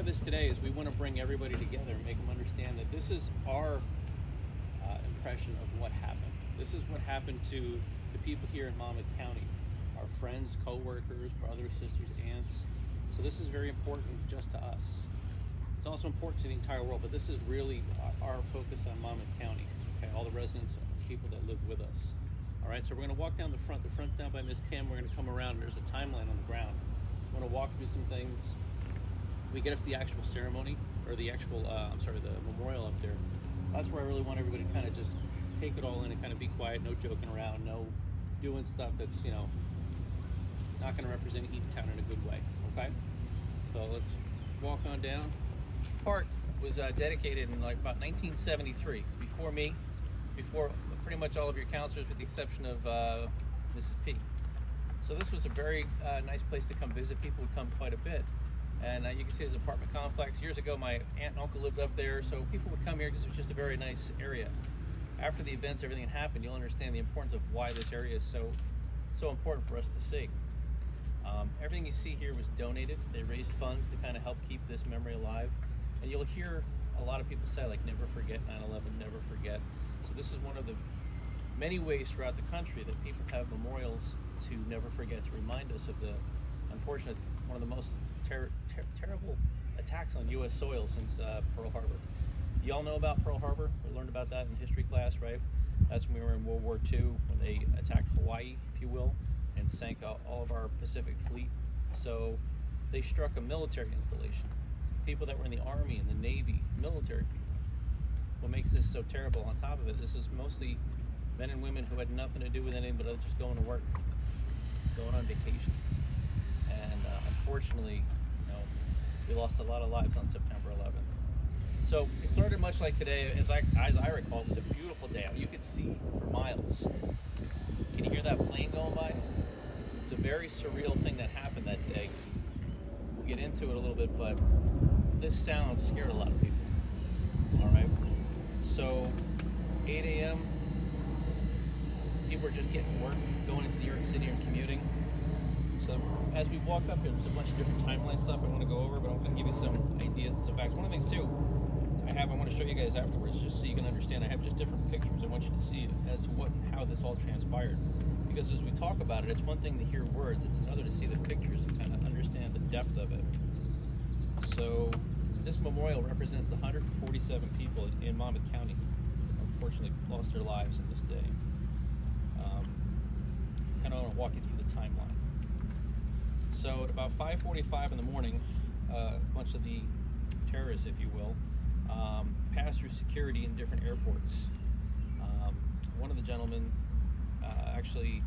of this today is we want to bring everybody together and make them understand that this is our impression of what happened. This is what happened to the people here in Monmouth County, our friends, co-workers, brothers, sisters, aunts. So this is very important just to us. It's also important to the entire world, but this is really our focus on Monmouth County. Okay, all the residents, people that live with us. All right, so we're going to walk down the front down by Miss Kim. We're going to come around, and there's a timeline on the ground. We're going to walk through some things. We get up to the actual ceremony, or the actual, the memorial up there. That's where I really want everybody to kind of just take it all in and kind of be quiet, no joking around, no doing stuff that's, not going to represent Eatontown in a good way, okay? So let's walk on down. Park was dedicated in like about 1973. It's before me, before pretty much all of your counselors with the exception of Mrs. P. So this was a very nice place to come visit. People would come quite a bit. And you can see this apartment complex. Years ago, my aunt and uncle lived up there, so people would come here because it was just a very nice area. After the events, everything that happened, you'll understand the importance of why this area is so important for us to see. Everything you see here was donated. They raised funds to kind of help keep this memory alive. And you'll hear a lot of people say, like, never forget 9/11, never forget. So this is one of the many ways throughout the country that people have memorials to never forget, to remind us of the unfortunate, one of the most terrible attacks on U.S. soil since Pearl Harbor. You all know about Pearl Harbor. We learned about that in history class, right? That's when we were in World War II, when they attacked Hawaii, if you will, and sank all of our Pacific fleet. So they struck a military installation. People that were in the Army and the Navy, military people. What makes this so terrible on top of it, this is mostly men and women who had nothing to do with anything but just going to work, going on vacation. And unfortunately, we lost a lot of lives on September 11th. So it started much like today. As I recall, it was a beautiful day. You could see for miles. Can you hear that plane going by? It's a very surreal thing that happened that day. We'll get into it a little bit, but this sound scared a lot of people. All right. So 8 a.m., people were just getting work, going into New York City and commuting. So as we walk up here, there's a bunch of different timeline stuff I want to go over, but I'm going to give you some ideas and some facts. One of the things too, I want to show you guys afterwards, just so you can understand. I have just different pictures. I want you to see as to what and how this all transpired. Because as we talk about it, it's one thing to hear words, it's another to see the pictures and kind of understand the depth of it. So this memorial represents the 147 people in Monmouth County who unfortunately lost their lives in this day. And I want to walk you through the timeline. So at about 5:45 in the morning, a bunch of the terrorists, if you will, passed through security in different airports. One of the gentlemen actually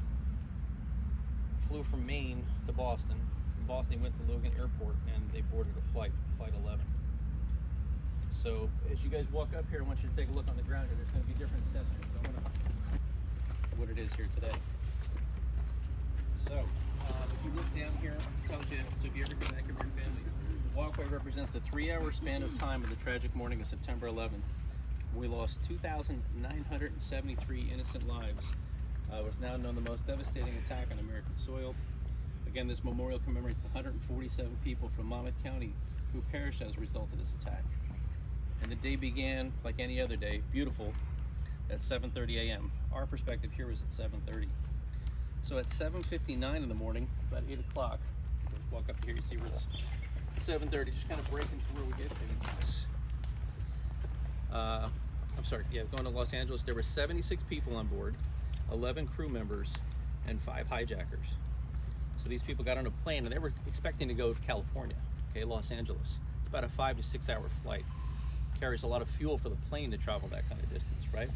flew from Maine to Boston. From Boston, he went to Logan Airport, and they boarded a flight 11. So as you guys walk up here, I want you to take a look on the ground here. There's going to be different steps here. So I'm going to what it is here today. So if you look down here, it tells you, so if you ever come back here with your families, the walkway represents a 3-hour span of time of the tragic morning of September 11th. We lost 2,973 innocent lives. It was now known the most devastating attack on American soil. Again, this memorial commemorates the 147 people from Monmouth County who perished as a result of this attack. And the day began like any other day, beautiful, at 7:30 a.m. Our perspective here was at 7:30. So at 7:59 in the morning, about 8 o'clock, walk up here, you see where it's 7:30, just kind of breaking through where we get things. Going to Los Angeles, there were 76 people on board, 11 crew members, and 5 hijackers. So these people got on a plane, and they were expecting to go to California, Los Angeles. It's about a 5 to 6 hour flight. Carries a lot of fuel for the plane to travel that kind of distance, right?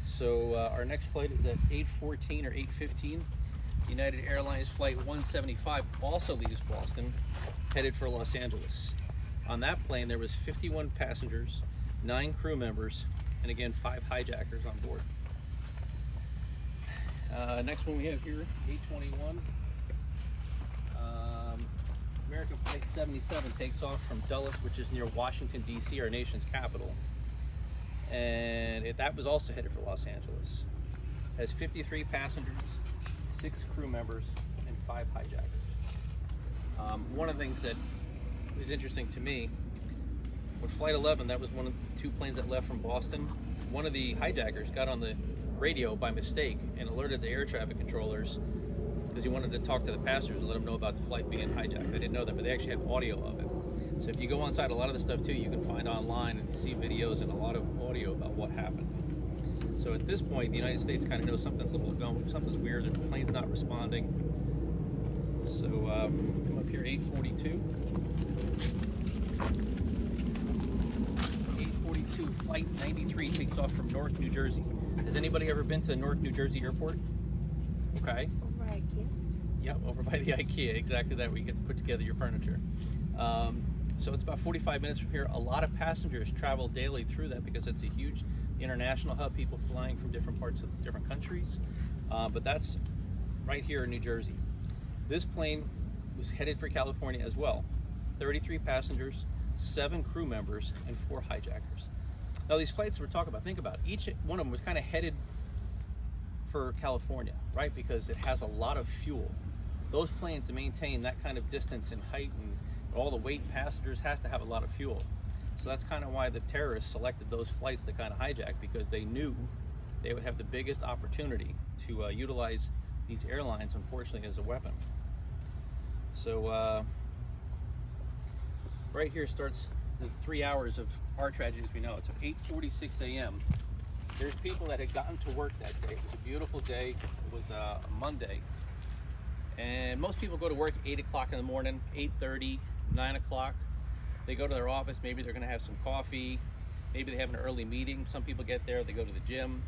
So our next flight is at 8:14 or 8:15. United Airlines Flight 175 also leaves Boston, headed for Los Angeles. On that plane, there was 51 passengers, 9 crew members, and again, 5 hijackers on board. Next one we have here, 8:21. American Flight 77 takes off from Dulles, which is near Washington, D.C., our nation's capital. And that was also headed for Los Angeles. Has 53 passengers, 6 crew members, and 5 hijackers. One of the things that is interesting to me, when Flight 11, that was one of the 2 planes that left from Boston, one of the hijackers got on the radio by mistake and alerted the air traffic controllers because he wanted to talk to the passengers and let them know about the flight being hijacked. I didn't know that, but they actually had audio of it. So if you go inside a lot of the stuff too, you can find online and see videos and a lot of audio about what happened. So at this point, the United States kind of knows something's weird. The plane's not responding. So come up here, 842. 842, flight 93 takes off from Newark, New Jersey. Has anybody ever been to Newark, New Jersey airport? Okay. Over by IKEA? Yep, over by the IKEA, exactly that, where you get to put together your furniture. So it's about 45 minutes from here. A lot of passengers travel daily through that because it's a huge international hub, people flying from different parts of different countries. But that's right here in New Jersey. This plane was headed for California as well. 33 passengers, 7 crew members, and 4 hijackers. Now these flights we're talking about, think about it. Each one of them was kind of headed for California, right? Because it has a lot of fuel. Those planes, to maintain that kind of distance and height and all the weight passengers, has to have a lot of fuel. So that's kind of why the terrorists selected those flights to kind of hijack, because they knew they would have the biggest opportunity to utilize these airlines, unfortunately, as a weapon. So right here starts the 3 hours of our tragedy as we know it. So 8:46 a.m. There's people that had gotten to work that day. It was a beautiful day. It was a Monday. And most people go to work 8 o'clock in the morning, 8:30, 9 o'clock. They go to their office, maybe they're gonna have some coffee, maybe they have an early meeting. Some people get there, they go to the gym.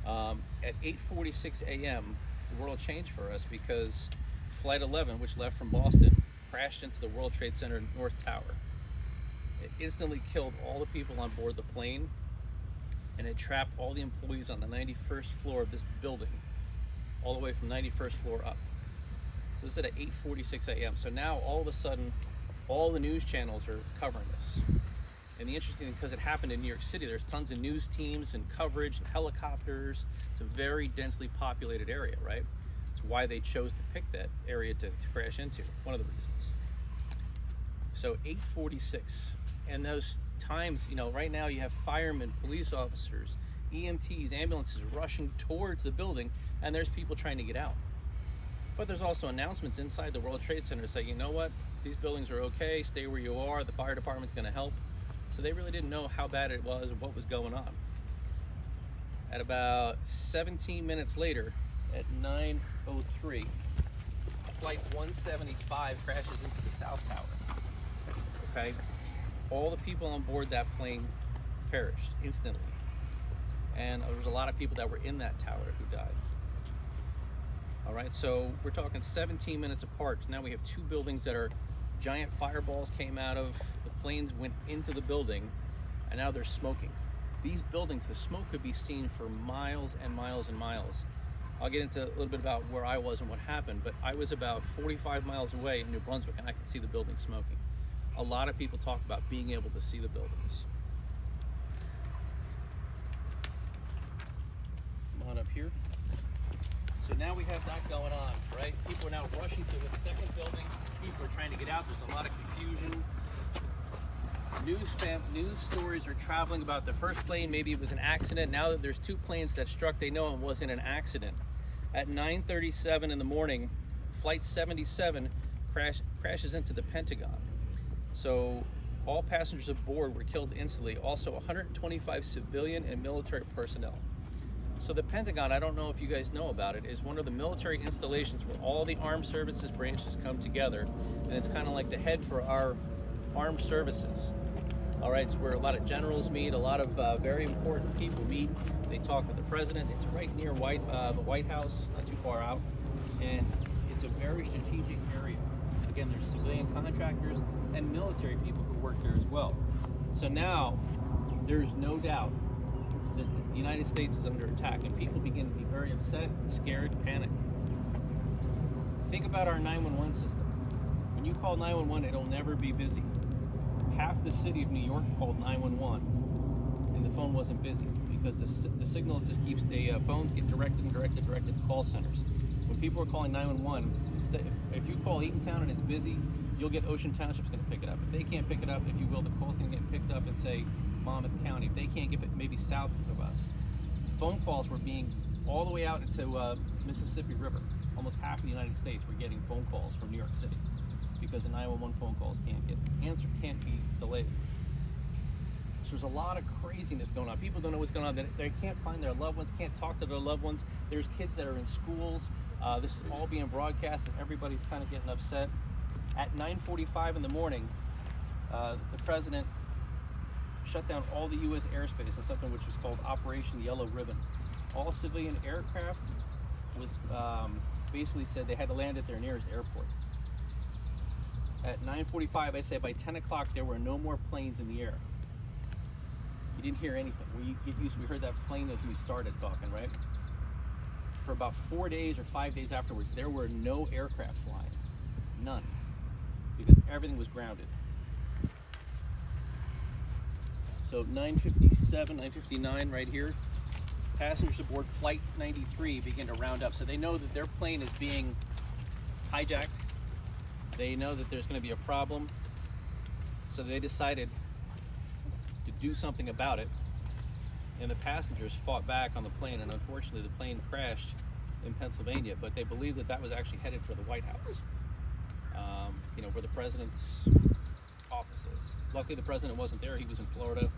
At 8:46 a.m., the world changed for us because Flight 11, which left from Boston, crashed into the World Trade Center North Tower. It instantly killed all the people on board the plane, and it trapped all the employees on the 91st floor of this building, all the way from 91st floor up. So this is at 8:46 a.m. So now all of a sudden, all the news channels are covering this. And the interesting thing, because it happened in New York City, there's tons of news teams and coverage and helicopters. It's a very densely populated area, right? It's why they chose to pick that area to crash into, one of the reasons. So 8:46, and those times, you know, right now you have firemen, police officers, EMTs, ambulances rushing towards the building, and there's people trying to get out. But there's also announcements inside the World Trade Center saying, you know what, these buildings are okay, stay where you are, the fire department's gonna help. So they really didn't know how bad it was and what was going on. At about 17 minutes later, at 9:03, flight 175 crashes into the South Tower. Okay, all the people on board that plane perished instantly. And there was a lot of people that were in that tower who died. All right, so we're talking 17 minutes apart. Now we have 2 buildings that are giant fireballs came out of, the planes went into the building, and now they're smoking. These buildings, the smoke could be seen for miles and miles and miles. I'll get into a little bit about where I was and what happened, but I was about 45 miles away in New Brunswick, and I could see the building smoking. A lot of people talk about being able to see the buildings. Come on up here. So now we have that going on, right? People are now rushing to the second building. People are trying to get out. There's a lot of confusion. News stories are traveling about the first plane. Maybe it was an accident. Now that there's 2 planes that struck, they know it wasn't an accident. At 9:37 in the morning, Flight 77 crashes into the Pentagon. So all passengers aboard were killed instantly. Also 125 civilian and military personnel. So the Pentagon, I don't know if you guys know about it, is one of the military installations where all the armed services branches come together, and it's kind of like the head for our armed services. All right, it's where a lot of generals meet, a lot of very important people meet. They talk with the president. It's right near the White House, not too far out, and it's a very strategic area. Again, there's civilian contractors and military people who work there as well. So now there's no doubt that the United States is under attack, and people begin to be very upset, scared, panicked. Think about our 911 system. When you call 911, it'll never be busy. Half the city of New York called 911, and the phone wasn't busy because the signal just keeps, the phones get directed to call centers. When people are calling 911, if you call Eatontown and it's busy, you'll get Ocean Township's going to pick it up. If they can't pick it up, if you will, the call's going to get picked up in, say, Monmouth County. If they can't get it maybe south of us. Phone calls were being all the way out into Mississippi River. Almost half of the United States were getting phone calls from New York City because the 911 phone calls can't get answered, can't be delayed. So there's a lot of craziness going on. People don't know what's going on. They can't find their loved ones, can't talk to their loved ones. There's kids that are in schools. This is all being broadcast and everybody's kind of getting upset. At 9:45 in the morning, the president shut down all the U.S. airspace in something which was called Operation Yellow Ribbon. All civilian aircraft was basically said they had to land at their nearest airport. At 9:45, I'd say by 10 o'clock, there were no more planes in the air. You didn't hear anything. We heard that plane as we started talking, right? For about 4 days or 5 days afterwards, there were no aircraft flying. None. Because everything was grounded. So 9:57, 9:59 right here, passengers aboard Flight 93 begin to round up. So they know that their plane is being hijacked. They know that there's going to be a problem. So they decided to do something about it. And the passengers fought back on the plane, and unfortunately the plane crashed in Pennsylvania, but they believe that that was actually headed for the White House, where the president's office is. Luckily the president wasn't there, he was in Florida.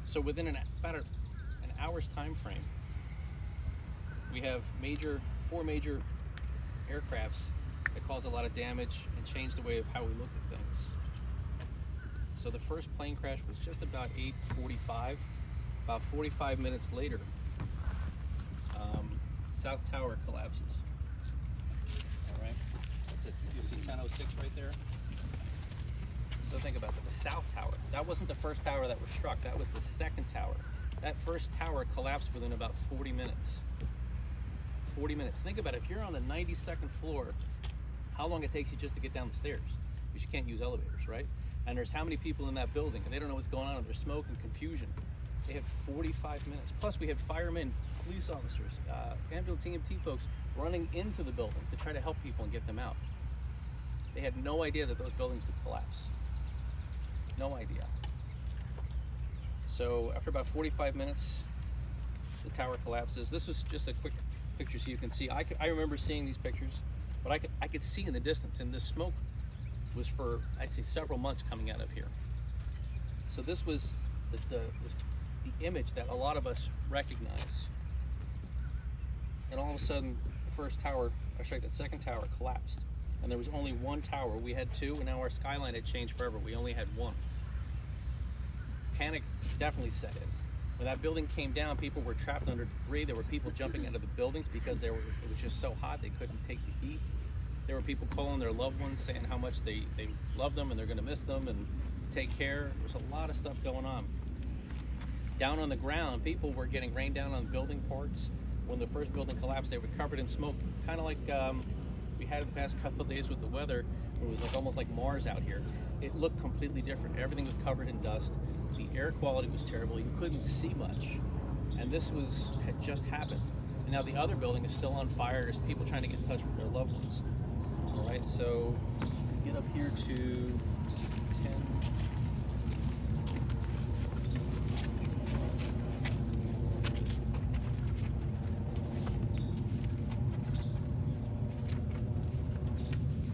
So within about an hour's time frame, we have four major aircrafts that caused a lot of damage and changed the way of how we look at things. So the first plane crash was just about 8:45. About 45 minutes later, South Tower collapses. All right, that's it. You see 1006 right there. So think about that. The South Tower. That wasn't the first tower that was struck. That was the second tower. That first tower collapsed within about 40 minutes. 40 minutes. Think about it. If you're on the 92nd floor, how long it takes you just to get down the stairs? Because you can't use elevators, right? And there's how many people in that building, and they don't know what's going on, and there's smoke and confusion. They have 45 minutes. Plus, we have firemen, police officers, ambulance EMT folks running into the buildings to try to help people and get them out. They had no idea that those buildings would collapse. No idea. So after about 45 minutes, the tower collapses. This was just a quick picture so you can see. I remember seeing these pictures, but I could see in the distance, and the smoke was for, I'd say, several months coming out of here. So this was the image that a lot of us recognize. And all of a sudden, the first tower, the second tower collapsed. And there was only one tower. We had two, and now our skyline had changed forever. We only had one. Panic definitely set in. When that building came down, people were trapped under debris. There were people jumping out of the buildings because it was just so hot they couldn't take the heat. There were people calling their loved ones saying how much they love them and they're going to miss them and take care. There was a lot of stuff going on. Down on the ground, people were getting rained down on building parts. When the first building collapsed, they were covered in smoke, kind of like we had the past couple of days with the weather. It was almost like Mars out here. It looked completely different. Everything was covered in dust. The air quality was terrible. You couldn't see much. And this had just happened. And now the other building is still on fire. There's people trying to get in touch with their loved ones. All right, so get up here to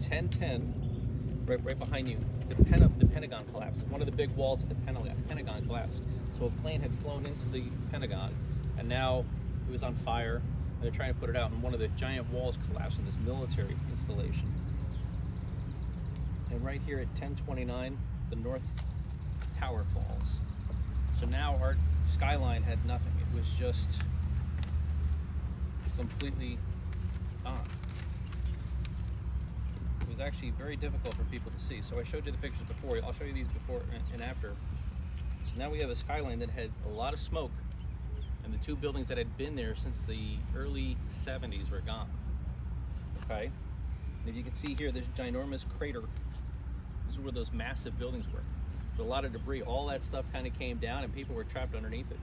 10. Right behind you, the Pentagon collapsed. One of the big walls at the Pentagon collapsed. So a plane had flown into the Pentagon, and now it was on fire, and they're trying to put it out, and one of the giant walls collapsed in this military installation. And right here at 1029, the North Tower falls. So now our skyline had nothing. It was just completely gone. It was actually very difficult for people to see. So I showed you the pictures before. I'll show you these before and after. So now we have a skyline that had a lot of smoke, and the two buildings that had been there since the early 70s were gone. Okay? And if you can see here, this ginormous crater, this is where those massive buildings were. There's a lot of debris. All that stuff kind of came down, and people were trapped underneath it.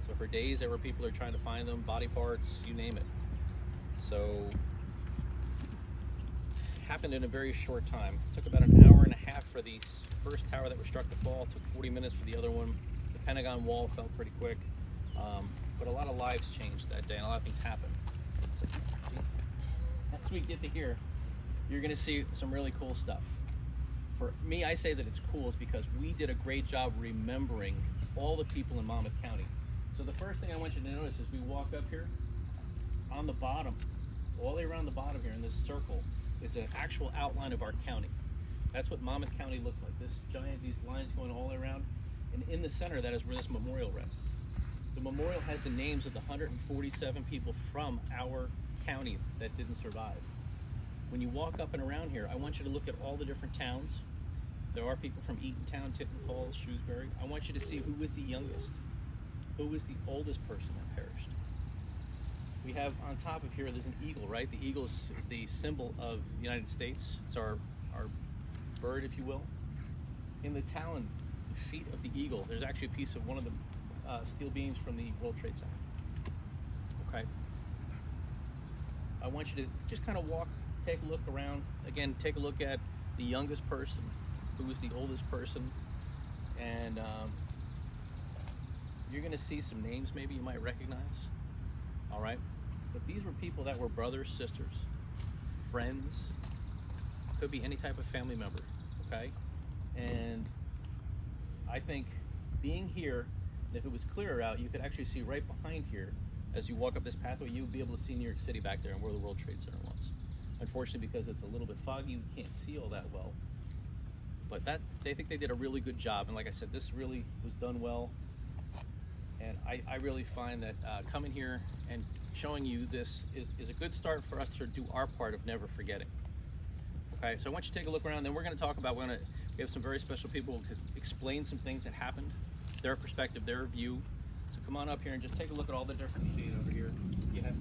So for days, there were people that were trying to find them, body parts, you name it. So happened in a very short time. It took about an hour and a half for the first tower that was struck to fall. It took 40 minutes for the other one. The Pentagon wall fell pretty quick. But a lot of lives changed that day and a lot of things happened. So, as we get to here, you're gonna see some really cool stuff. For me, I say that it's cool is because we did a great job remembering all the people in Monmouth County. So the first thing I want you to notice is we walk up here, on the bottom, all the way around the bottom here in this circle, is an actual outline of our county. That's what Monmouth County looks like. This giant, these lines going all the way around. And in the center, that is where this memorial rests. The memorial has the names of the 147 people from our county that didn't survive. When you walk up and around here, I want you to look at all the different towns. There are people from Eatontown, Tinton Falls, Shrewsbury. I want you to see who was the youngest, who was the oldest person that perished. We have on top of here, there's an eagle, right? The eagle is the symbol of the United States. It's our bird, if you will. In the talon, the feet of the eagle, there's actually a piece of one of the steel beams from the World Trade Center. Okay. I want you to just kind of walk, take a look around. Again, take a look at the youngest person, who was the oldest person, and you're going to see some names maybe you might recognize. All right, but these were people that were brothers, sisters, friends, could be any type of family member. Okay, and I think being here, if it was clearer out, you could actually see right behind here, as you walk up this pathway, you would be able to see New York City back there and where the World Trade Center was. Unfortunately, because it's a little bit foggy, you can't see all that well. But they think they did a really good job, and like I said, this really was done well. And I really find that coming here and showing you this is a good start for us to do our part of never forgetting. Okay, so I want you to take a look around, then we're going to talk about, we have some very special people who could explain some things that happened, their perspective, their view. So come on up here and just take a look at all the different shade over here. You have